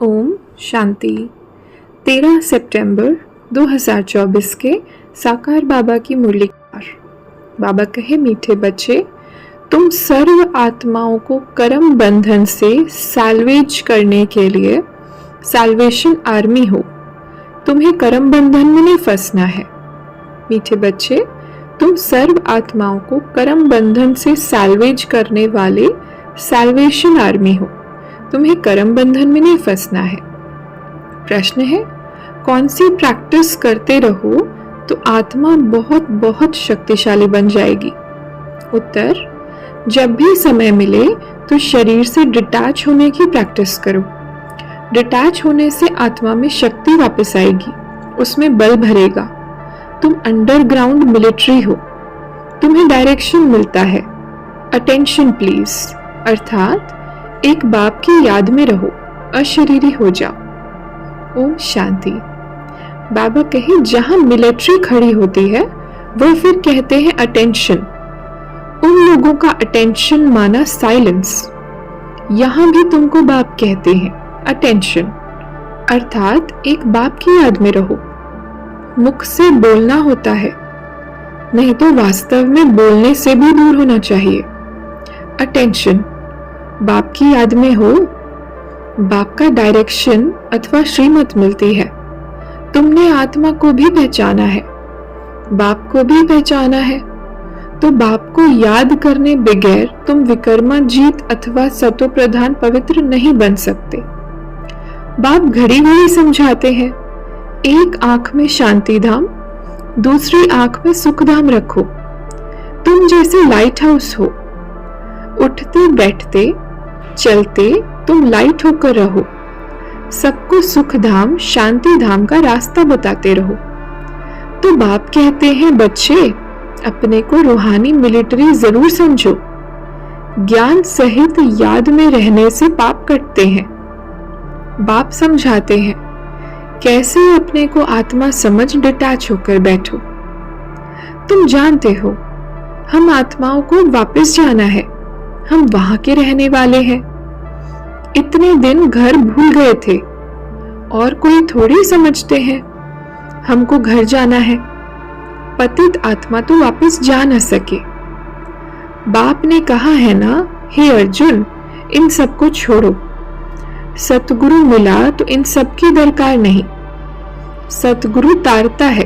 ओम शांति। 13 सितंबर 2024 के साकार बाबा की मुरली। बाबा कहे, मीठे बच्चे, तुम सर्व आत्माओं को कर्म बंधन से सैल्वेज करने के लिए सैल्वेशन आर्मी हो। तुम्हें कर्म बंधन में नहीं फंसना है। मीठे बच्चे, तुम सर्व आत्माओं को कर्म बंधन से सैल्वेज करने वाले सैल्वेशन आर्मी हो। तुम्हें कर्म बंधन में नहीं फंसना है। प्रश्न है, कौन सी प्रैक्टिस करते रहो तो आत्मा बहुत बहुत शक्तिशाली बन जाएगी? उत्तर, जब भी समय मिले तो शरीर से डिटैच होने की प्रैक्टिस करो। डिटैच होने से आत्मा में शक्ति वापस आएगी, उसमें बल भरेगा। तुम अंडरग्राउंड मिलिट्री हो। तुम्हें डायरेक्शन मिलता है। अटेंशन प्लीज, अर्थात एक बाप की याद में रहो, अशरीरी हो जाओ। ओम शांति। बाबा कहे, जहां मिलिट्री खड़ी होती है वो फिर कहते हैं अटेंशन। उन लोगों का अटेंशन माना साइलेंस। यहां भी तुमको बाप कहते हैं अटेंशन, अर्थात एक बाप की याद में रहो। मुख से बोलना होता है, नहीं तो वास्तव में बोलने से भी दूर होना चाहिए। अटेंशन, बाप की याद में हो। बाप का डायरेक्शन अथवा श्रीमत मिलती है। तुमने आत्मा को भी पहचाना है, बाप को भी पहचाना है, तो बाप को याद करने बगैर तुम विकर्माजीत अथवा सतो प्रधान पवित्र नहीं बन सकते। बाप घड़ी घड़ी समझाते हैं, एक आंख में शांति धाम, दूसरी आंख में सुख धाम रखो। तुम जैसे लाइट हाउस हो। उठते बैठते चलते तुम लाइट होकर रहो। सबको सुख धाम शांति धाम का रास्ता बताते रहो। तो बाप कहते हैं, बच्चे, अपने को रूहानी मिलिट्री जरूर समझो। ज्ञान सहित याद में रहने से पाप कटते हैं। बाप समझाते हैं कैसे अपने को आत्मा समझ डिटैच होकर बैठो। तुम जानते हो, हम आत्माओं को वापस जाना है। हम वहां के रहने वाले हैं। इतने दिन घर भूल गए थे और कोई थोड़ी समझते हैं हमको घर जाना है। पतित आत्मा तो वापस जा न सके। बाप ने कहा है ना, हे अर्जुन, इन सबको छोड़ो। सतगुरु मिला तो इन सब की दरकार नहीं। सतगुरु तारता है।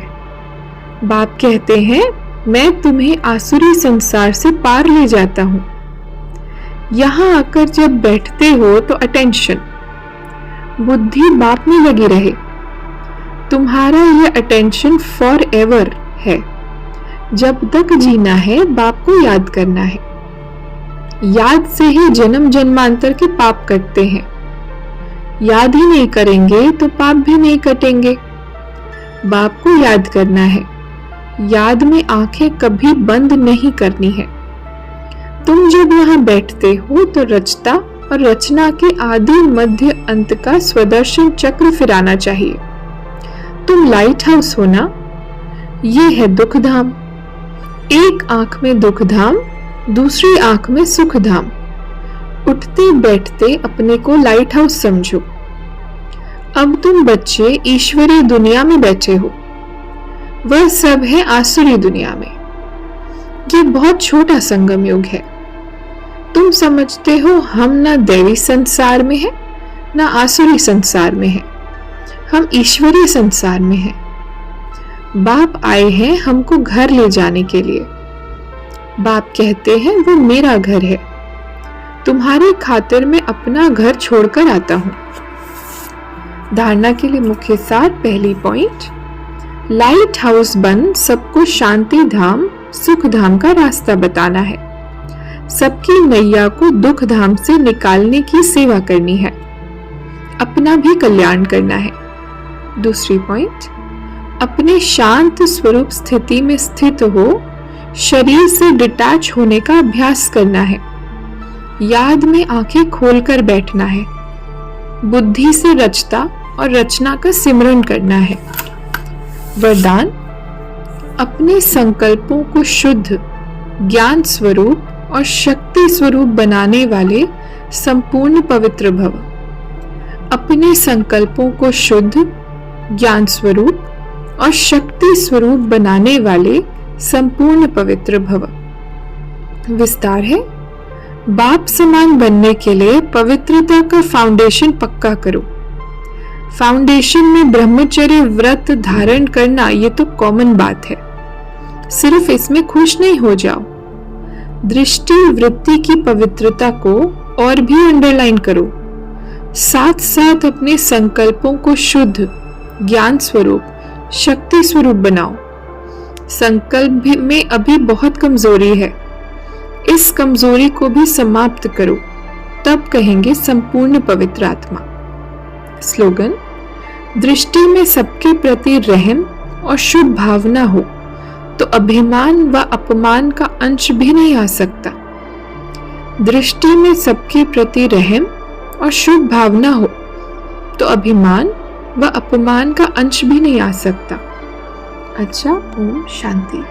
बाप कहते हैं, मैं तुम्हें आसुरी संसार से पार ले जाता हूं। यहां आकर जब बैठते हो तो अटेंशन, बुद्धि बाप में लगी रहे। तुम्हारा यह अटेंशन फॉर एवर है। जब तक जीना है बाप को याद करना है। याद से ही जन्म जन्मांतर के पाप कटते हैं। याद ही नहीं करेंगे तो पाप भी नहीं कटेंगे। बाप को याद करना है। याद में आंखें कभी बंद नहीं करनी है। तुम जब यहाँ बैठते हो तो रचता और रचना के आदि मध्य अंत का स्वदर्शन चक्र फिराना चाहिए। तुम लाइट हाउस हो ना। ये है दुख धाम। एक आंख में दुख धाम, दूसरी आंख में सुख धाम। उठते बैठते अपने को लाइट हाउस समझो। अब तुम बच्चे ईश्वरीय दुनिया में बैठे हो। वह सब है आसुरी दुनिया में। ये बहुत छोटा संगम युग है। तुम समझते हो हम ना दैवी संसार में है, ना आसुरी संसार में है। हम ईश्वरीय संसार में हैं। बाप आए हैं हमको घर ले जाने के लिए। बाप कहते हैं, वो मेरा घर है। तुम्हारी खातिर मैं अपना घर छोड़कर आता हूं। धारणा के लिए मुख्य सार। पहली पॉइंट, लाइट हाउस बन सबको शांति धाम सुख धाम का रास्ता बताना है। सबकी नैया को दुख धाम से निकालने की सेवा करनी है। अपना भी कल्याण करना है। दूसरी पॉइंट, अपने शांत स्वरूप स्थिति में स्थित हो शरीर से डिटैच होने का अभ्यास करना है। याद में आंखें खोलकर बैठना है। बुद्धि से रचता और रचना का सिमरन करना है। वरदान, अपने संकल्पों को शुद्ध ज्ञान स्वरूप और शक्ति स्वरूप बनाने वाले संपूर्ण पवित्र भव। अपने संकल्पों को शुद्ध, ज्ञान स्वरूप और शक्ति स्वरूप बनाने वाले संपूर्ण पवित्र भव। विस्तार है, बाप समान बनने के लिए पवित्रता का फाउंडेशन पक्का करो। फाउंडेशन में ब्रह्मचर्य व्रत धारण करना ये तो कॉमन बात है, सिर्फ इसमें खुश नहीं हो जाओ। दृष्टि वृत्ति की पवित्रता को और भी अंडरलाइन करो। साथ साथ अपने संकल्पों को शुद्ध, ज्ञान स्वरूप, शक्ति स्वरूप बनाओ। संकल्प में अभी बहुत कमजोरी है, इस कमजोरी को भी समाप्त करो, तब कहेंगे संपूर्ण पवित्र आत्मा। स्लोगन, दृष्टि में सबके प्रति रहम और शुभ भावना हो तो अभिमान व अपमान का अंश भी नहीं आ सकता। दृष्टि में सबके प्रति रहम और शुभ भावना हो तो अभिमान व अपमान का अंश भी नहीं आ सकता। अच्छा, ओम शांति।